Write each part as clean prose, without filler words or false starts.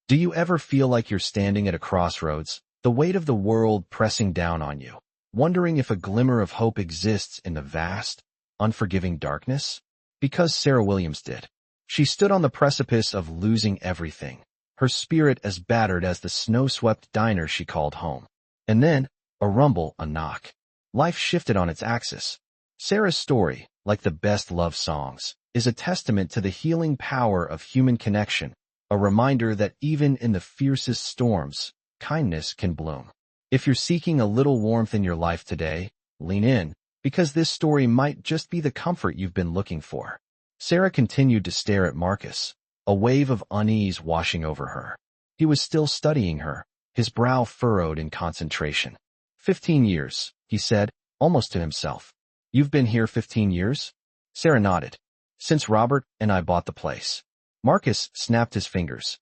Do you ever feel like you're standing at a crossroads, the weight of the world pressing down on you, wondering if a glimmer of hope exists in the vast, unforgiving darkness? Because Sarah Williams did. She stood on the precipice of losing everything, her spirit as battered as the snow-swept diner she called home. And then, a rumble, a knock. Life shifted on its axis. Sarah's story, like the best love songs, is a testament to the healing power of human connection, a reminder that even in the fiercest storms, kindness can bloom. If you're seeking a little warmth in your life today, lean in, because this story might just be the comfort you've been looking for. Sarah continued to stare at Marcus, a wave of unease washing over her. He was still studying her, his brow furrowed in concentration. 15 years, he said, almost to himself. You've been here 15 years? Sarah nodded. Since Robert and I bought the place. Marcus snapped his fingers.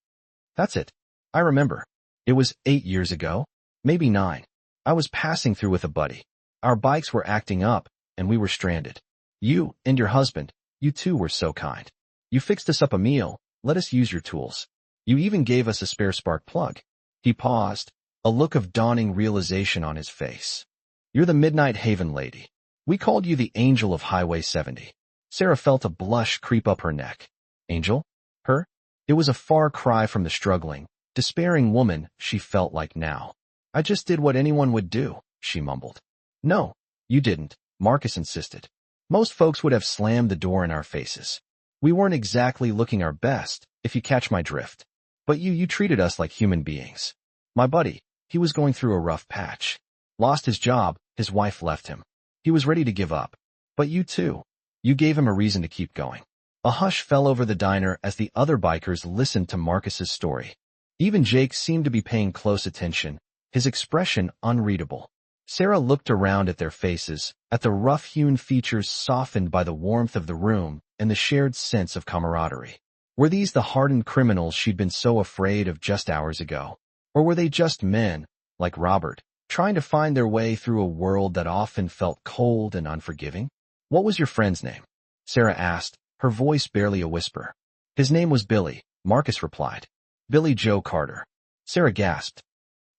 That's it. I remember. It was 8 years ago, maybe 9. I was passing through with a buddy. Our bikes were acting up, and we were stranded. You and your husband, you two were so kind. You fixed us up a meal, let us use your tools. You even gave us a spare spark plug. He paused, a look of dawning realization on his face. You're the Midnight Haven lady. We called you the Angel of Highway 70. Sarah felt a blush creep up her neck. Angel? Her? It was a far cry from the struggling, despairing woman she felt like now. I just did what anyone would do, she mumbled. No, you didn't, Marcus insisted. Most folks would have slammed the door in our faces. We weren't exactly looking our best, if you catch my drift. But you treated us like human beings. My buddy, he was going through a rough patch. Lost his job, his wife left him. He was ready to give up. But you too. You gave him a reason to keep going. A hush fell over the diner as the other bikers listened to Marcus's story. Even Jake seemed to be paying close attention, his expression unreadable. Sarah looked around at their faces, at the rough-hewn features softened by the warmth of the room and the shared sense of camaraderie. Were these the hardened criminals she'd been so afraid of just hours ago? Or were they just men, like Robert, trying to find their way through a world that often felt cold and unforgiving? What was your friend's name? Sarah asked, her voice barely a whisper. His name was Billy, Marcus replied. Billy Joe Carter. Sarah gasped.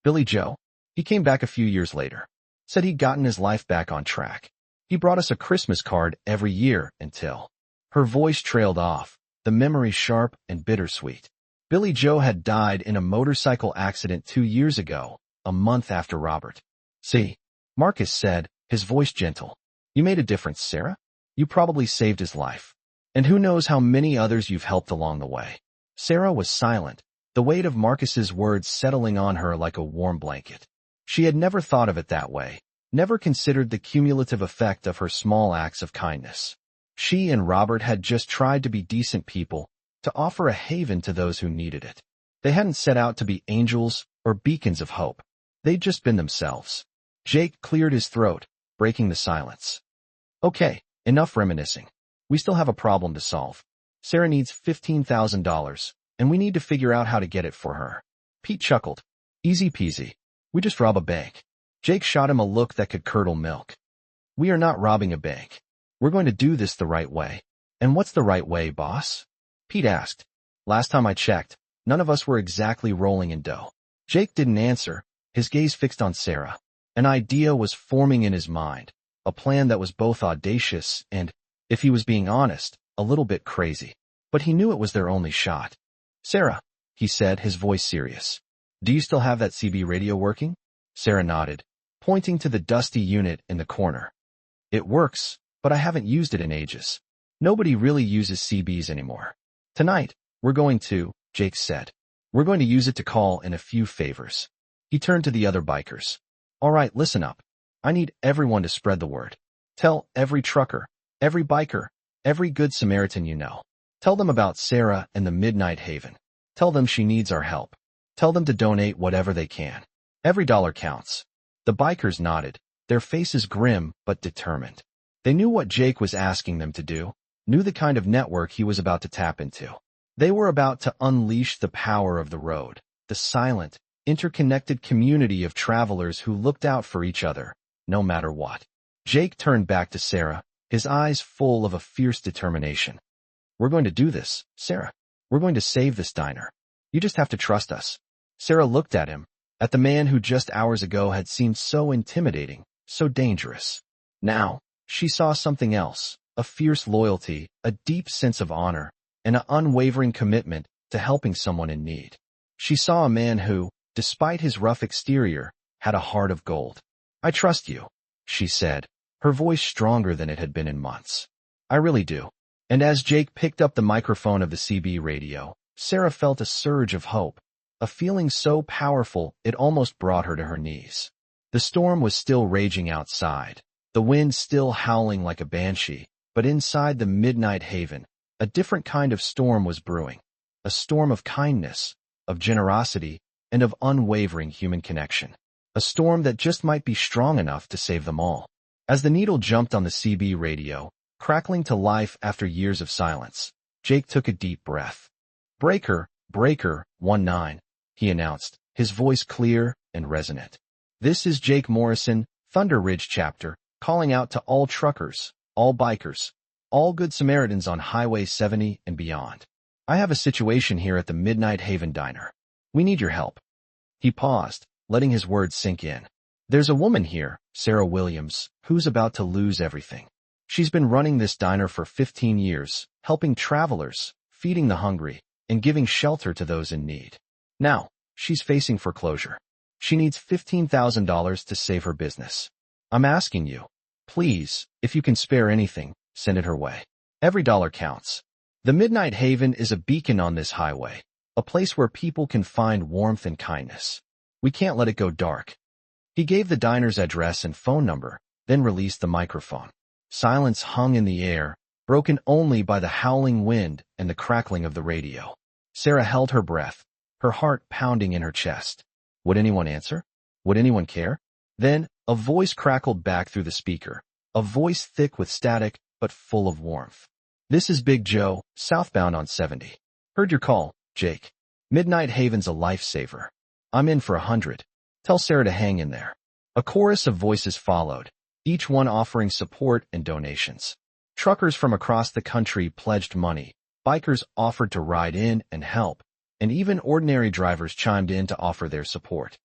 Billy Joe? He came back a few years later. Said he'd gotten his life back on track. He brought us a Christmas card every year until... Her voice trailed off, the memory sharp and bittersweet. Billy Joe had died in a motorcycle accident 2 years ago, a month after Robert. See, Marcus said, his voice gentle. You made a difference, Sarah. You probably saved his life. And who knows how many others you've helped along the way. Sarah was silent, the weight of Marcus's words settling on her like a warm blanket. She had never thought of it that way, never considered the cumulative effect of her small acts of kindness. She and Robert had just tried to be decent people, to offer a haven to those who needed it. They hadn't set out to be angels or beacons of hope. They'd just been themselves. Jake cleared his throat, breaking the silence. Okay, enough reminiscing. We still have a problem to solve. Sarah needs $15,000, and we need to figure out how to get it for her. Pete chuckled. Easy peasy. We just rob a bank. Jake shot him a look that could curdle milk. We are not robbing a bank. We're going to do this the right way. And what's the right way, boss? Pete asked. Last time I checked, none of us were exactly rolling in dough. Jake didn't answer, his gaze fixed on Sarah. An idea was forming in his mind, a plan that was both audacious and, if he was being honest, a little bit crazy. But he knew it was their only shot. Sarah, he said, his voice serious. Do you still have that CB radio working? Sarah nodded, pointing to the dusty unit in the corner. It works, but I haven't used it in ages. Nobody really uses CBs anymore. Tonight, we're going to, Jake said. We're going to use it to call in a few favors. He turned to the other bikers. All right, listen up. I need everyone to spread the word. Tell every trucker, every biker, every good Samaritan you know. Tell them about Sarah and the Midnight Haven. Tell them she needs our help. Tell them to donate whatever they can. Every dollar counts. The bikers nodded, their faces grim but determined. They knew what Jake was asking them to do, knew the kind of network he was about to tap into. They were about to unleash the power of the road, the silent, interconnected community of travelers who looked out for each other, no matter what. Jake turned back to Sarah, his eyes full of a fierce determination. We're going to do this, Sarah. We're going to save this diner. You just have to trust us. Sarah looked at him, at the man who just hours ago had seemed so intimidating, so dangerous. Now, she saw something else, a fierce loyalty, a deep sense of honor, and an unwavering commitment to helping someone in need. She saw a man who, despite his rough exterior, had a heart of gold. I trust you, she said, her voice stronger than it had been in months. I really do. And as Jake picked up the microphone of the CB radio, Sarah felt a surge of hope, a feeling so powerful it almost brought her to her knees. The storm was still raging outside, the wind still howling like a banshee, but inside the midnight haven, a different kind of storm was brewing, a storm of kindness, of generosity, and of unwavering human connection. A storm that just might be strong enough to save them all. As the needle jumped on the CB radio, crackling to life after years of silence, Jake took a deep breath. Breaker, Breaker, 19, he announced, his voice clear and resonant. This is Jake Morrison, Thunder Ridge chapter, calling out to all truckers, all bikers, all good Samaritans on Highway 70 and beyond. I have a situation here at the Midnight Haven Diner. We need your help. He paused, letting his words sink in. There's a woman here, Sarah Williams, who's about to lose everything. She's been running this diner for 15 years, helping travelers, feeding the hungry, and giving shelter to those in need. Now, she's facing foreclosure. She needs $15,000 to save her business. I'm asking you, please, if you can spare anything, send it her way. Every dollar counts. The Midnight Haven is a beacon on this highway, a place where people can find warmth and kindness. We can't let it go dark. He gave the diner's address and phone number, then released the microphone. Silence hung in the air, broken only by the howling wind and the crackling of the radio. Sarah held her breath, her heart pounding in her chest. Would anyone answer? Would anyone care? Then, a voice crackled back through the speaker, a voice thick with static but full of warmth. This is Big Joe, southbound on 70. Heard your call, Jake. Midnight Haven's a lifesaver. I'm in for 100. Tell Sarah to hang in there. A chorus of voices followed, each one offering support and donations. Truckers from across the country pledged money, bikers offered to ride in and help, and even ordinary drivers chimed in to offer their support.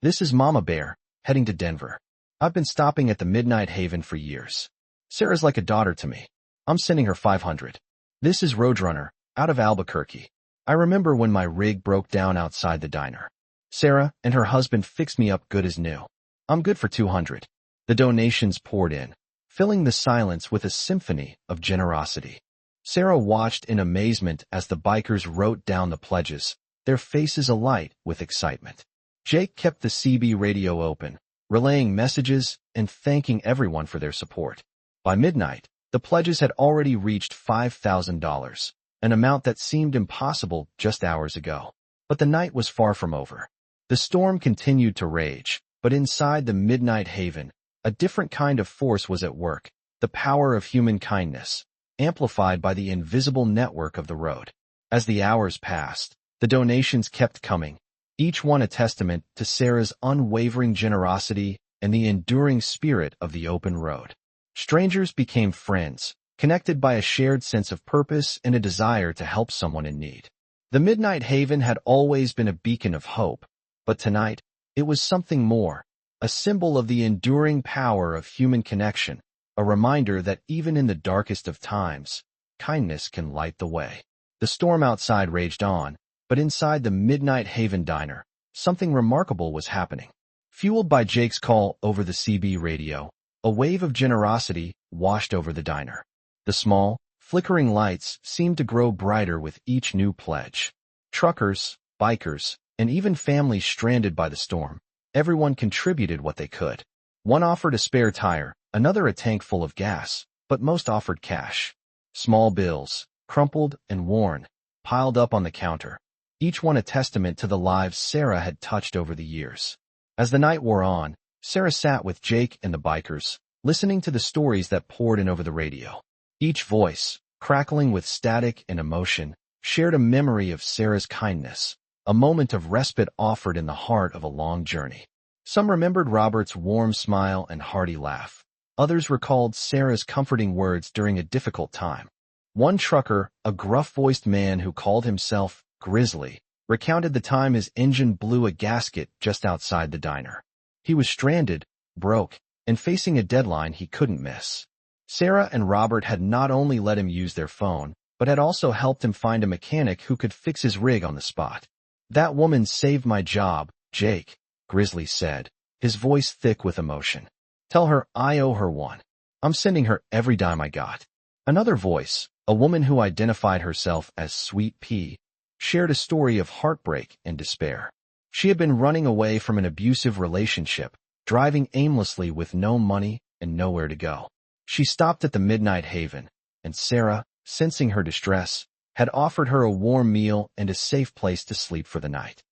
This is Mama Bear, heading to Denver. I've been stopping at the Midnight Haven for years. Sarah's like a daughter to me. I'm sending her 500. This is Roadrunner, out of Albuquerque. I remember when my rig broke down outside the diner. Sarah and her husband fixed me up good as new. I'm good for 200. The donations poured in, filling the silence with a symphony of generosity. Sarah watched in amazement as the bikers wrote down the pledges, their faces alight with excitement. Jake kept the CB radio open, relaying messages and thanking everyone for their support. By midnight, the pledges had already reached $5,000, an amount that seemed impossible just hours ago. But the night was far from over. The storm continued to rage, but inside the Midnight Haven, a different kind of force was at work, the power of human kindness, amplified by the invisible network of the road. As the hours passed, the donations kept coming, each one a testament to Sarah's unwavering generosity and the enduring spirit of the open road. Strangers became friends, connected by a shared sense of purpose and a desire to help someone in need. The Midnight Haven had always been a beacon of hope, but tonight, it was something more, a symbol of the enduring power of human connection, a reminder that even in the darkest of times, kindness can light the way. The storm outside raged on, but inside the Midnight Haven diner, something remarkable was happening. Fueled by Jake's call over the CB radio, a wave of generosity washed over the diner. The small, flickering lights seemed to grow brighter with each new pledge. Truckers, bikers, and even families stranded by the storm, everyone contributed what they could. One offered a spare tire, another a tank full of gas, but most offered cash. Small bills, crumpled and worn, piled up on the counter, each one a testament to the lives Sarah had touched over the years. As the night wore on, Sarah sat with Jake and the bikers, listening to the stories that poured in over the radio. Each voice, crackling with static and emotion, shared a memory of Sarah's kindness, a moment of respite offered in the heart of a long journey. Some remembered Robert's warm smile and hearty laugh. Others recalled Sarah's comforting words during a difficult time. One trucker, a gruff-voiced man who called himself Grizzly, recounted the time his engine blew a gasket just outside the diner. He was stranded, broke, and facing a deadline he couldn't miss. Sarah and Robert had not only let him use their phone, but had also helped him find a mechanic who could fix his rig on the spot. "That woman saved my job, Jake," Grizzly said, his voice thick with emotion. "Tell her I owe her one. I'm sending her every dime I got." Another voice, a woman who identified herself as Sweet Pea, shared a story of heartbreak and despair. She had been running away from an abusive relationship, driving aimlessly with no money and nowhere to go. She stopped at the Midnight Haven, and Sarah, sensing her distress, had offered her a warm meal and a safe place to sleep for the night.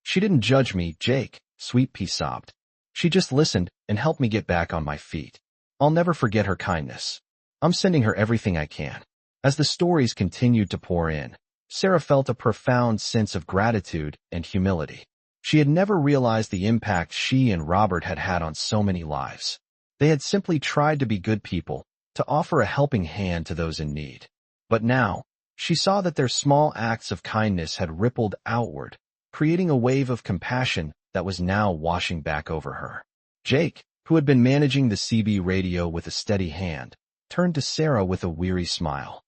"She didn't judge me, Jake," Sweet Pea sobbed. "She just listened and helped me get back on my feet. I'll never forget her kindness. I'm sending her everything I can." As the stories continued to pour in, Sarah felt a profound sense of gratitude and humility. She had never realized the impact she and Robert had had on so many lives. They had simply tried to be good people, to offer a helping hand to those in need. But now, she saw that their small acts of kindness had rippled outward, creating a wave of compassion that was now washing back over her. Jake, who had been managing the CB radio with a steady hand, turned to Sarah with a weary smile.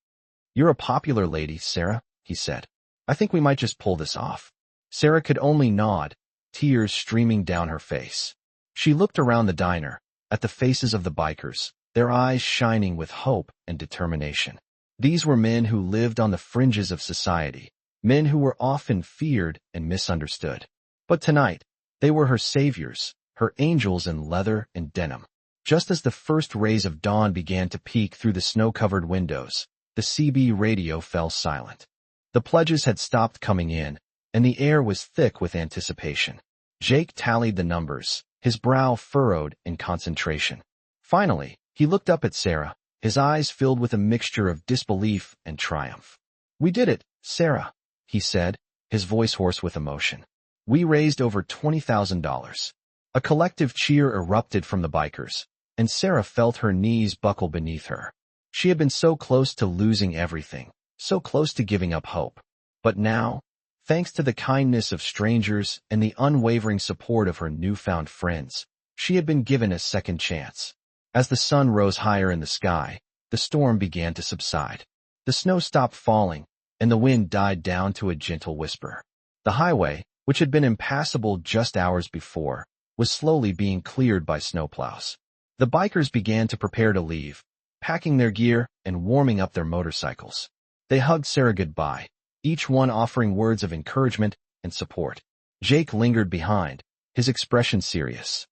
"You're a popular lady, Sarah," he said. "I think we might just pull this off." Sarah could only nod, tears streaming down her face. She looked around the diner, at the faces of the bikers, their eyes shining with hope and determination. These were men who lived on the fringes of society, men who were often feared and misunderstood. But tonight, they were her saviors, her angels in leather and denim. Just as the first rays of dawn began to peek through the snow-covered windows, the CB radio fell silent. The pledges had stopped coming in, and the air was thick with anticipation. Jake tallied the numbers, his brow furrowed in concentration. Finally, he looked up at Sarah, his eyes filled with a mixture of disbelief and triumph. "We did it, Sarah," he said, his voice hoarse with emotion. "We raised over $20,000. A collective cheer erupted from the bikers, and Sarah felt her knees buckle beneath her. She had been so close to losing everything, so close to giving up hope. But now, thanks to the kindness of strangers and the unwavering support of her newfound friends, she had been given a second chance. As the sun rose higher in the sky, the storm began to subside. The snow stopped falling, and the wind died down to a gentle whisper. The highway, which had been impassable just hours before, was slowly being cleared by snowplows. The bikers began to prepare to leave, packing their gear and warming up their motorcycles. They hugged Sarah goodbye, each one offering words of encouragement and support. Jake lingered behind, his expression serious.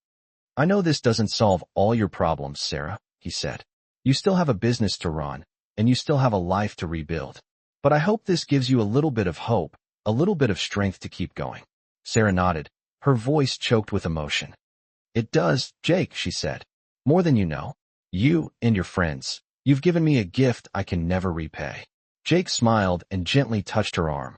"I know this doesn't solve all your problems, Sarah," he said. "You still have a business to run, and you still have a life to rebuild. But I hope this gives you a little bit of hope, a little bit of strength to keep going." Sarah nodded, her voice choked with emotion. "It does, Jake," she said. "More than you know. You and your friends. You've given me a gift I can never repay." Jake smiled and gently touched her arm.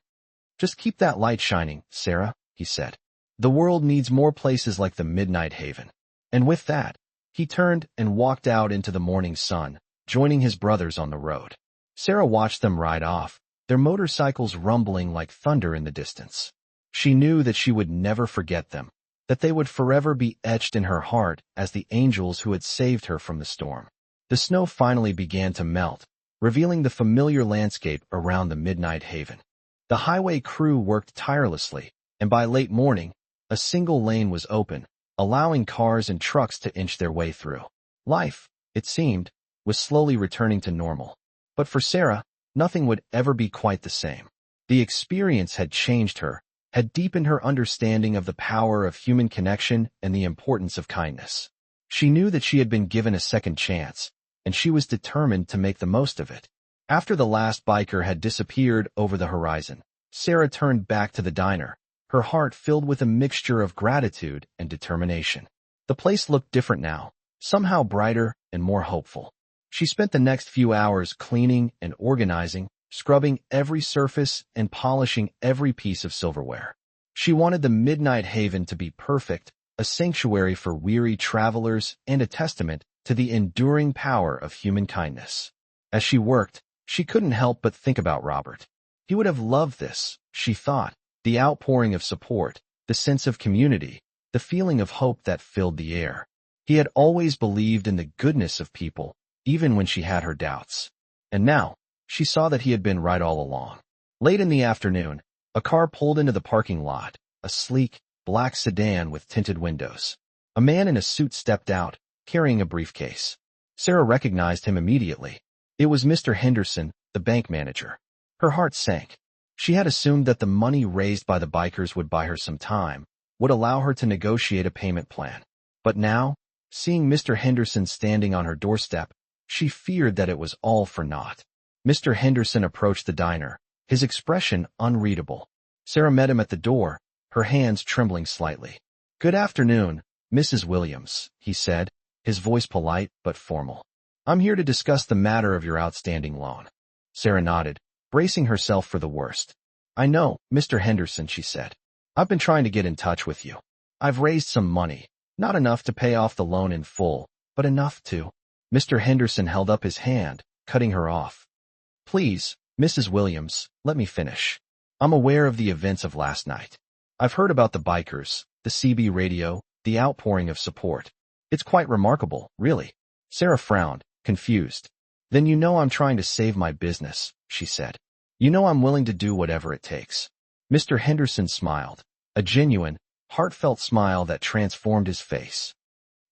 "Just keep that light shining, Sarah," he said. "The world needs more places like the Midnight Haven." And with that, he turned and walked out into the morning sun, joining his brothers on the road. Sarah watched them ride off, their motorcycles rumbling like thunder in the distance. She knew that she would never forget them, that they would forever be etched in her heart as the angels who had saved her from the storm. The snow finally began to melt, revealing the familiar landscape around the Midnight Haven. The highway crew worked tirelessly, and by late morning, a single lane was open, allowing cars and trucks to inch their way through. Life, it seemed, was slowly returning to normal. But for Sarah, nothing would ever be quite the same. The experience had changed her, had deepened her understanding of the power of human connection and the importance of kindness. She knew that she had been given a second chance, and she was determined to make the most of it. After the last biker had disappeared over the horizon, Sarah turned back to the diner, her heart filled with a mixture of gratitude and determination. The place looked different now, somehow brighter and more hopeful. She spent the next few hours cleaning and organizing, scrubbing every surface and polishing every piece of silverware. She wanted the Midnight Haven to be perfect, a sanctuary for weary travelers and a testament to the enduring power of human kindness. As she worked, she couldn't help but think about Robert. He would have loved this, she thought, the outpouring of support, the sense of community, the feeling of hope that filled the air. He had always believed in the goodness of people, even when she had her doubts. And now, she saw that he had been right all along. Late in the afternoon, a car pulled into the parking lot, a sleek, black sedan with tinted windows. A man in a suit stepped out, carrying a briefcase. Sarah recognized him immediately. It was Mr. Henderson, the bank manager. Her heart sank. She had assumed that the money raised by the bikers would buy her some time, would allow her to negotiate a payment plan. But now, seeing Mr. Henderson standing on her doorstep, she feared that it was all for naught. Mr. Henderson approached the diner, his expression unreadable. Sarah met him at the door, her hands trembling slightly. "Good afternoon, Mrs. Williams," he said, his voice polite but formal. "I'm here to discuss the matter of your outstanding loan." Sarah nodded, bracing herself for the worst. "I know, Mr. Henderson," she said. "I've been trying to get in touch with you. I've raised some money, not enough to pay off the loan in full, but enough to—" Mr. Henderson held up his hand, cutting her off. "Please, Mrs. Williams, let me finish. I'm aware of the events of last night. I've heard about the bikers, the CB radio, the outpouring of support. It's quite remarkable, really." Sarah frowned, confused. "Then you know I'm trying to save my business," she said. "You know I'm willing to do whatever it takes." Mr. Henderson smiled, a genuine, heartfelt smile that transformed his face.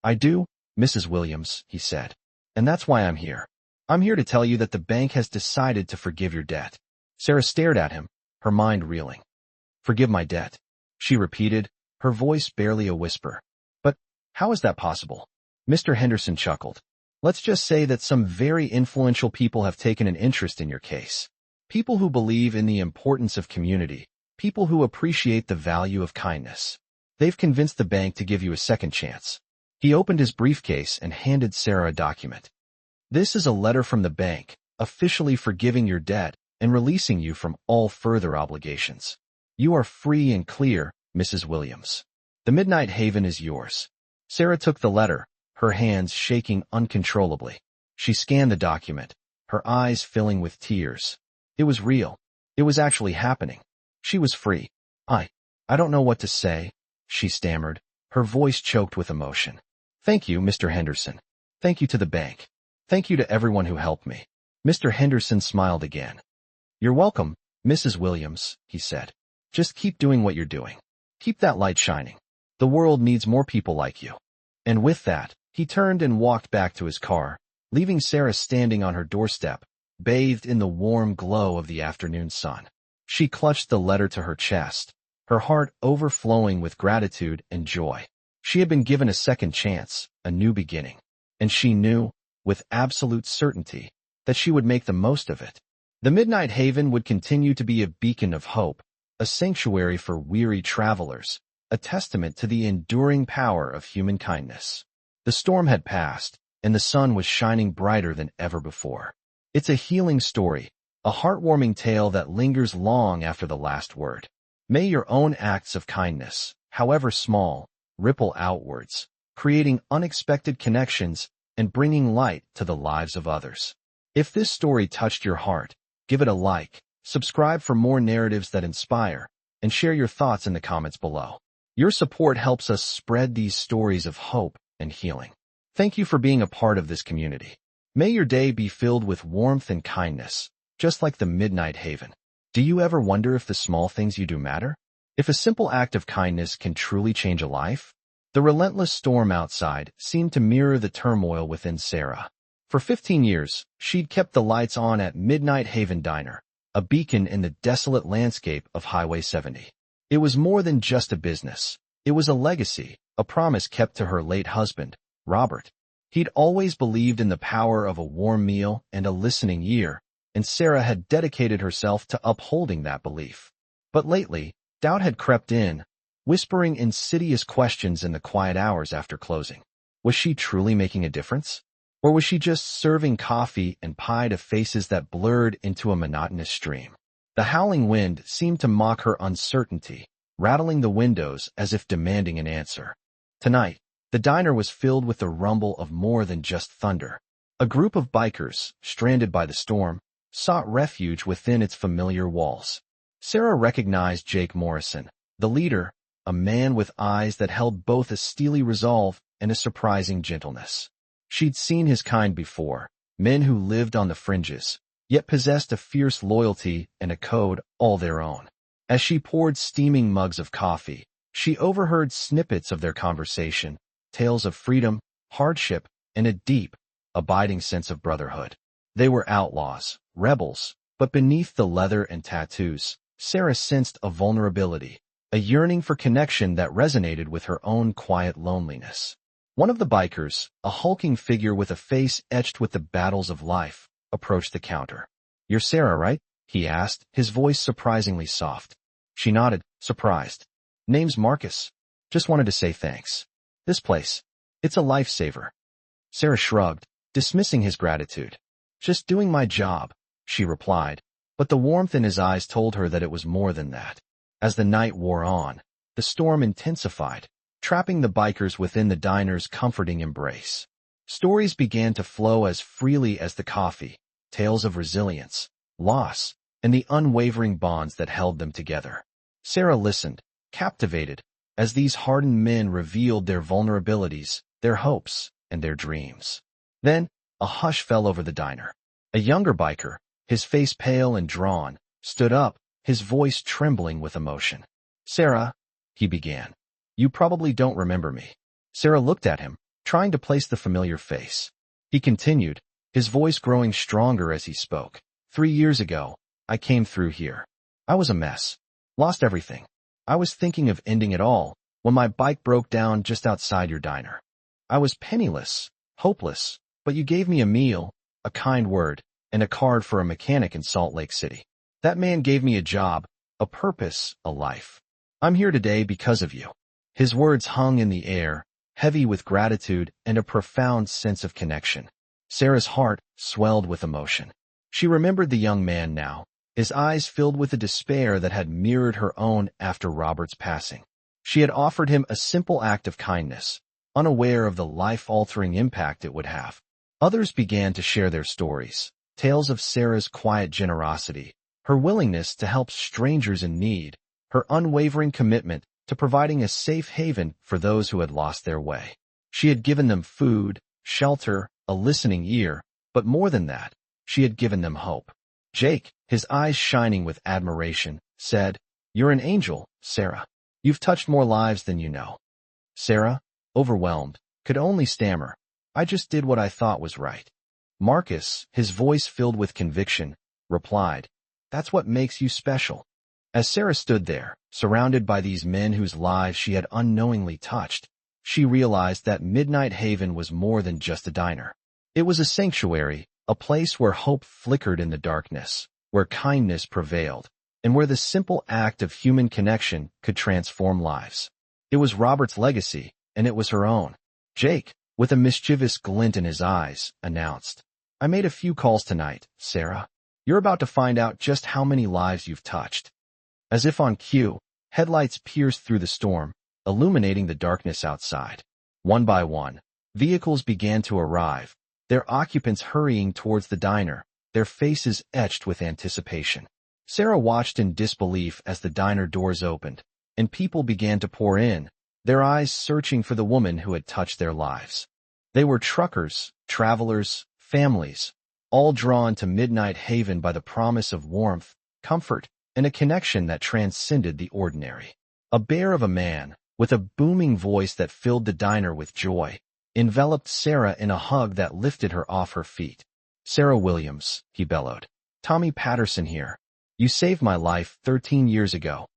"I do, Mrs. Williams," he said. "And that's why I'm here. I'm here to tell you that the bank has decided to forgive your debt." Sarah stared at him, her mind reeling. "Forgive my debt," she repeated, her voice barely a whisper. "But how is that possible?" Mr. Henderson chuckled. "Let's just say that some very influential people have taken an interest in your case. People who believe in the importance of community, people who appreciate the value of kindness. They've convinced the bank to give you a second chance." He opened his briefcase and handed Sarah a document. "This is a letter from the bank, officially forgiving your debt and releasing you from all further obligations. You are free and clear, Mrs. Williams. The Midnight Haven is yours." Sarah took the letter, her hands shaking uncontrollably. She scanned the document, her eyes filling with tears. It was real. It was actually happening. She was free. I don't know what to say," she stammered, her voice choked with emotion. "Thank you, Mr. Henderson. Thank you to the bank. Thank you to everyone who helped me." Mr. Henderson smiled again. "You're welcome, Mrs. Williams," he said. "Just keep doing what you're doing. Keep that light shining. The world needs more people like you." And with that, he turned and walked back to his car, leaving Sarah standing on her doorstep, bathed in the warm glow of the afternoon sun. She clutched the letter to her chest, her heart overflowing with gratitude and joy. She had been given a second chance, a new beginning. And she knew, with absolute certainty, that she would make the most of it. The Midnight Haven would continue to be a beacon of hope, a sanctuary for weary travelers, a testament to the enduring power of human kindness. The storm had passed, and the sun was shining brighter than ever before. It's a healing story, a heartwarming tale that lingers long after the last word. May your own acts of kindness, however small, ripple outwards, creating unexpected connections and bringing light to the lives of others. If this story touched your heart, give it a like, subscribe for more narratives that inspire, and share your thoughts in the comments below. Your support helps us spread these stories of hope and healing. Thank you for being a part of this community. May your day be filled with warmth and kindness, just like the Midnight Haven. Do you ever wonder if the small things you do matter? If a simple act of kindness can truly change a life? The relentless storm outside seemed to mirror the turmoil within Sarah. For 15 years, she'd kept the lights on at Midnight Haven Diner, a beacon in the desolate landscape of Highway 70. It was more than just a business. It was a legacy, a promise kept to her late husband, Robert. He'd always believed in the power of a warm meal and a listening ear, and Sarah had dedicated herself to upholding that belief. But lately, doubt had crept in, whispering insidious questions in the quiet hours after closing. Was she truly making a difference? Or was she just serving coffee and pie to faces that blurred into a monotonous stream? The howling wind seemed to mock her uncertainty, rattling the windows as if demanding an answer. Tonight, the diner was filled with the rumble of more than just thunder. A group of bikers, stranded by the storm, sought refuge within its familiar walls. Sarah recognized Jake Morrison, the leader, a man with eyes that held both a steely resolve and a surprising gentleness. She'd seen his kind before, men who lived on the fringes, yet possessed a fierce loyalty and a code all their own. As she poured steaming mugs of coffee, she overheard snippets of their conversation, tales of freedom, hardship, and a deep, abiding sense of brotherhood. They were outlaws, rebels, but beneath the leather and tattoos, Sarah sensed a vulnerability, a yearning for connection that resonated with her own quiet loneliness. One of the bikers, a hulking figure with a face etched with the battles of life, approached the counter. "You're Sarah, right?" he asked, his voice surprisingly soft. She nodded, surprised. "Name's Marcus. Just wanted to say thanks. This place, it's a lifesaver." Sarah shrugged, dismissing his gratitude. "Just doing my job," she replied, but the warmth in his eyes told her that it was more than that. As the night wore on, the storm intensified, trapping the bikers within the diner's comforting embrace. Stories began to flow as freely as the coffee, tales of resilience, loss, and the unwavering bonds that held them together. Sarah listened, captivated, as these hardened men revealed their vulnerabilities, their hopes, and their dreams. Then, a hush fell over the diner. A younger biker, his face pale and drawn, stood up, his voice trembling with emotion. "Sarah," he began, "you probably don't remember me." Sarah looked at him, trying to place the familiar face. He continued, his voice growing stronger as he spoke. "3 years ago, I came through here. I was a mess. Lost everything. I was thinking of ending it all when my bike broke down just outside your diner. I was penniless, hopeless, but you gave me a meal, a kind word, and a card for a mechanic in Salt Lake City. That man gave me a job, a purpose, a life. I'm here today because of you." His words hung in the air, heavy with gratitude and a profound sense of connection. Sarah's heart swelled with emotion. She remembered the young man now, his eyes filled with a despair that had mirrored her own after Robert's passing. She had offered him a simple act of kindness, unaware of the life-altering impact it would have. Others began to share their stories, tales of Sarah's quiet generosity, her willingness to help strangers in need, her unwavering commitment to providing a safe haven for those who had lost their way. She had given them food, shelter, a listening ear, but more than that, she had given them hope. Jake, his eyes shining with admiration, said, "You're an angel, Sarah. You've touched more lives than you know." Sarah, overwhelmed, could only stammer, "I just did what I thought was right." Marcus, his voice filled with conviction, replied, "That's what makes you special." As Sarah stood there, surrounded by these men whose lives she had unknowingly touched, she realized that Midnight Haven was more than just a diner. It was a sanctuary, a place where hope flickered in the darkness, where kindness prevailed, and where the simple act of human connection could transform lives. It was Robert's legacy, and it was her own. Jake, with a mischievous glint in his eyes, announced, "I made a few calls tonight, Sarah. You're about to find out just how many lives you've touched." As if on cue, headlights pierced through the storm, illuminating the darkness outside. One by one, vehicles began to arrive, their occupants hurrying towards the diner, their faces etched with anticipation. Sarah watched in disbelief as the diner doors opened, and people began to pour in, their eyes searching for the woman who had touched their lives. They were truckers, travelers, families, all drawn to Midnight Haven by the promise of warmth, comfort, and a connection that transcended the ordinary. A bear of a man, with a booming voice that filled the diner with joy, enveloped Sarah in a hug that lifted her off her feet. "Sarah Williams," he bellowed. "Tommy Patterson here. You saved my life 13 years ago."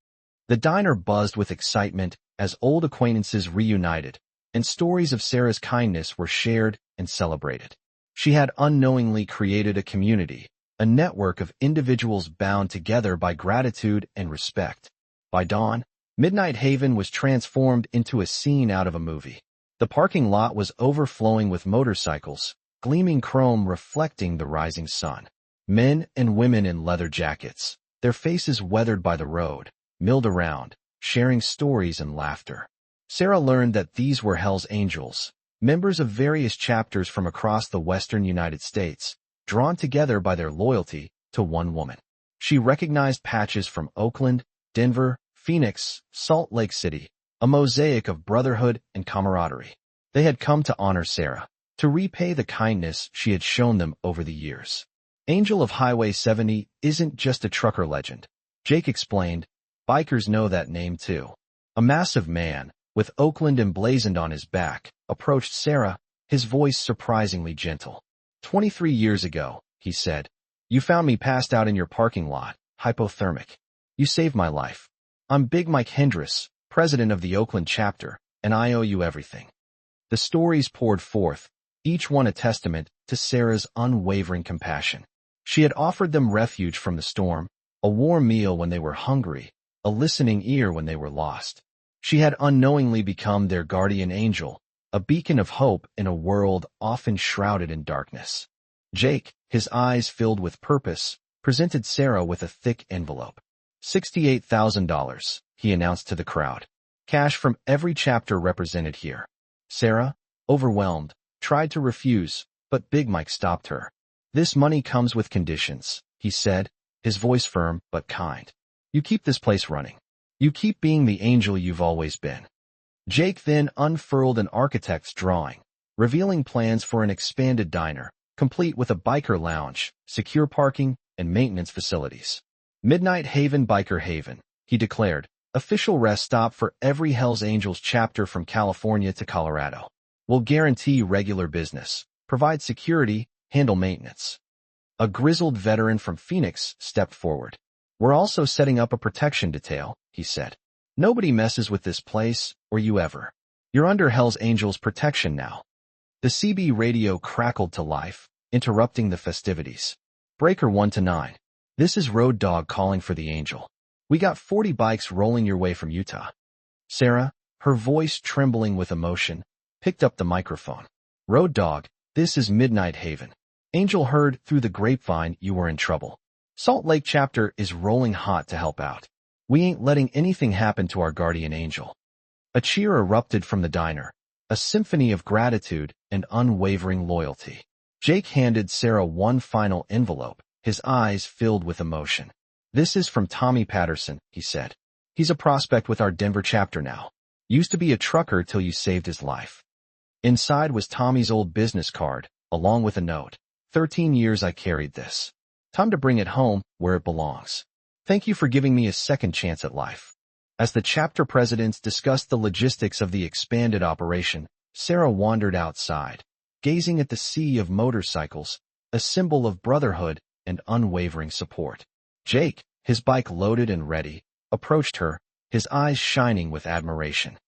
The diner buzzed with excitement as old acquaintances reunited, and stories of Sarah's kindness were shared and celebrated. She had unknowingly created a community, a network of individuals bound together by gratitude and respect. By dawn, Midnight Haven was transformed into a scene out of a movie. The parking lot was overflowing with motorcycles, gleaming chrome reflecting the rising sun. Men and women in leather jackets, their faces weathered by the road, milled around, sharing stories and laughter. Sarah learned that these were Hell's Angels, members of various chapters from across the western United States, drawn together by their loyalty to one woman. She recognized patches from Oakland, Denver, Phoenix, Salt Lake City, a mosaic of brotherhood and camaraderie. They had come to honor Sarah, to repay the kindness she had shown them over the years. Angel of Highway 70 isn't just a trucker legend. Jake explained. Bikers know that name too. A massive man, with Oakland emblazoned on his back, approached Sarah, his voice surprisingly gentle. 23 years ago, he said, you found me passed out in your parking lot, hypothermic. You saved my life. I'm Big Mike Hendress, president of the Oakland chapter, and I owe you everything. The stories poured forth, each one a testament to Sarah's unwavering compassion. She had offered them refuge from the storm, a warm meal when they were hungry, a listening ear when they were lost. She had unknowingly become their guardian angel, a beacon of hope in a world often shrouded in darkness. Jake, his eyes filled with purpose, presented Sarah with a thick envelope. $68,000, he announced to the crowd. Cash from every chapter represented here. Sarah, overwhelmed, tried to refuse, but Big Mike stopped her. This money comes with conditions, he said, his voice firm but kind. You keep this place running. You keep being the angel you've always been. Jake then unfurled an architect's drawing, revealing plans for an expanded diner, complete with a biker lounge, secure parking, and maintenance facilities. Midnight Haven Biker Haven, he declared, official rest stop for every Hells Angels chapter from California to Colorado. We'll guarantee regular business, provide security, handle maintenance. A grizzled veteran from Phoenix stepped forward. We're also setting up a protection detail, he said. Nobody messes with this place, or you ever. You're under Hells Angels protection now. The CB radio crackled to life, interrupting the festivities. Breaker 1 to 9. This is Road Dogg calling for the Angel. We got 40 bikes rolling your way from Utah. Sarah, her voice trembling with emotion, picked up the microphone. Road Dogg, this is Midnight Haven. Angel heard through the grapevine you were in trouble. Salt Lake chapter is rolling hot to help out. We ain't letting anything happen to our guardian angel. A cheer erupted from the diner, a symphony of gratitude and unwavering loyalty. Jake handed Sarah one final envelope, his eyes filled with emotion. This is from Tommy Patterson, he said. He's a prospect with our Denver chapter now. Used to be a trucker till you saved his life. Inside was Tommy's old business card, along with a note. 13 years I carried this. Time to bring it home, where it belongs. Thank you for giving me a second chance at life. As the chapter presidents discussed the logistics of the expanded operation, Sarah wandered outside, gazing at the sea of motorcycles, a symbol of brotherhood and unwavering support. Jake, his bike loaded and ready, approached her, his eyes shining with admiration.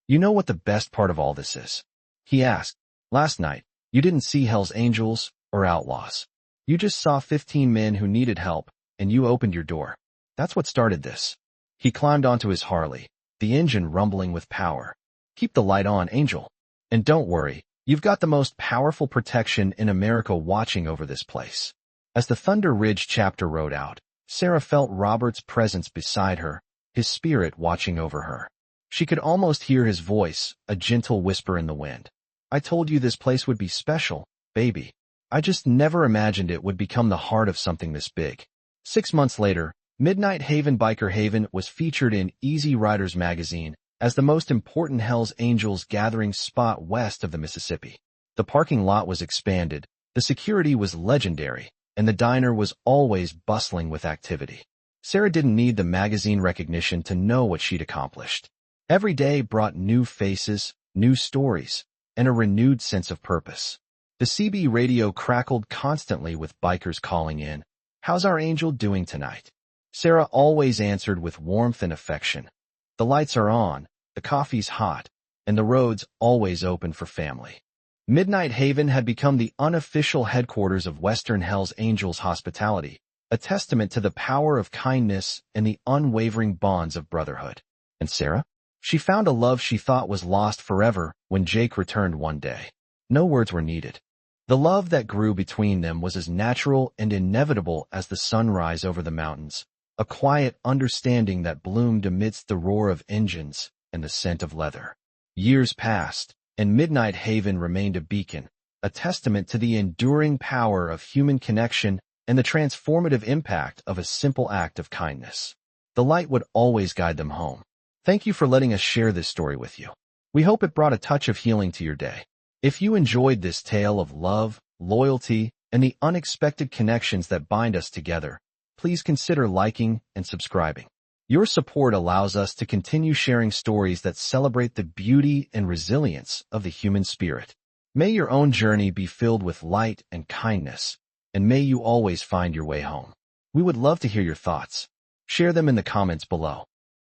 You know what the best part of all this is? He asked. Last night, you didn't see Hell's Angels or outlaws. You just saw 15 men who needed help, and you opened your door. That's what started this. He climbed onto his Harley, the engine rumbling with power. Keep the light on, Angel. And don't worry, you've got the most powerful protection in America watching over this place. As the Thunder Ridge chapter rode out, Sarah felt Robert's presence beside her, his spirit watching over her. She could almost hear his voice, a gentle whisper in the wind. I told you this place would be special, baby. I just never imagined it would become the heart of something this big. 6 months later, Midnight Haven Biker Haven was featured in Easy Riders magazine as the most important Hells Angels gathering spot west of the Mississippi. The parking lot was expanded, the security was legendary, and the diner was always bustling with activity. Sarah didn't need the magazine recognition to know what she'd accomplished. Every day brought new faces, new stories, and a renewed sense of purpose. The CB radio crackled constantly with bikers calling in. How's our angel doing tonight? Sarah always answered with warmth and affection. The lights are on, the coffee's hot, and the road's always open for family. Midnight Haven had become the unofficial headquarters of Western Hells Angels hospitality, a testament to the power of kindness and the unwavering bonds of brotherhood. And Sarah? She found a love she thought was lost forever when Jake returned one day. No words were needed. The love that grew between them was as natural and inevitable as the sunrise over the mountains, a quiet understanding that bloomed amidst the roar of engines and the scent of leather. Years passed, and Midnight Haven remained a beacon, a testament to the enduring power of human connection and the transformative impact of a simple act of kindness. The light would always guide them home. Thank you for letting us share this story with you. We hope it brought a touch of healing to your day. If you enjoyed this tale of love, loyalty, and the unexpected connections that bind us together, please consider liking and subscribing. Your support allows us to continue sharing stories that celebrate the beauty and resilience of the human spirit. May your own journey be filled with light and kindness, and may you always find your way home. We would love to hear your thoughts. Share them in the comments below.